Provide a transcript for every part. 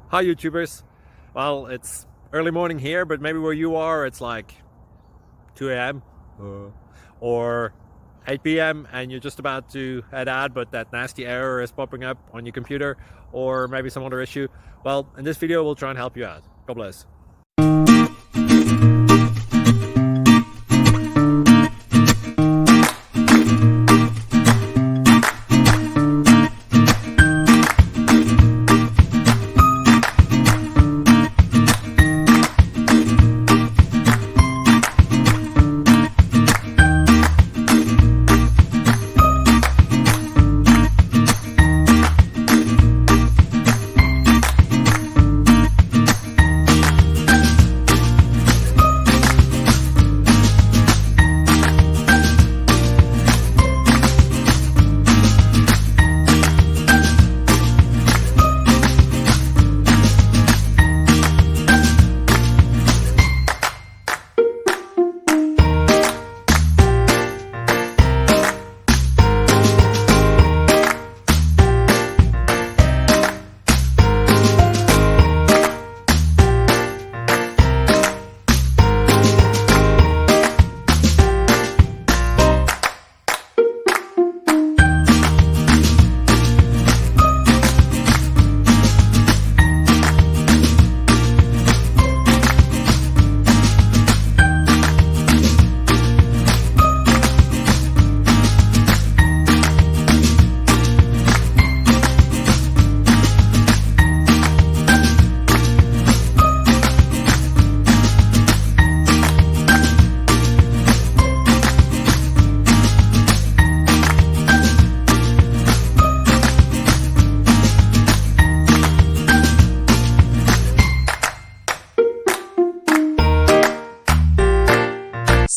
Hi YouTubers. Well, it's early morning here, but maybe where you are it's like 2 a.m. or 8 p.m. and you're just about to head out, but that nasty error is popping up on your computer, or maybe some other issue. Well, in this video we'll try and help you out. God bless.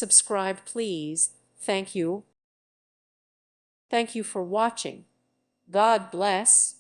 Subscribe, please. Thank you. Thank you for watching. God bless.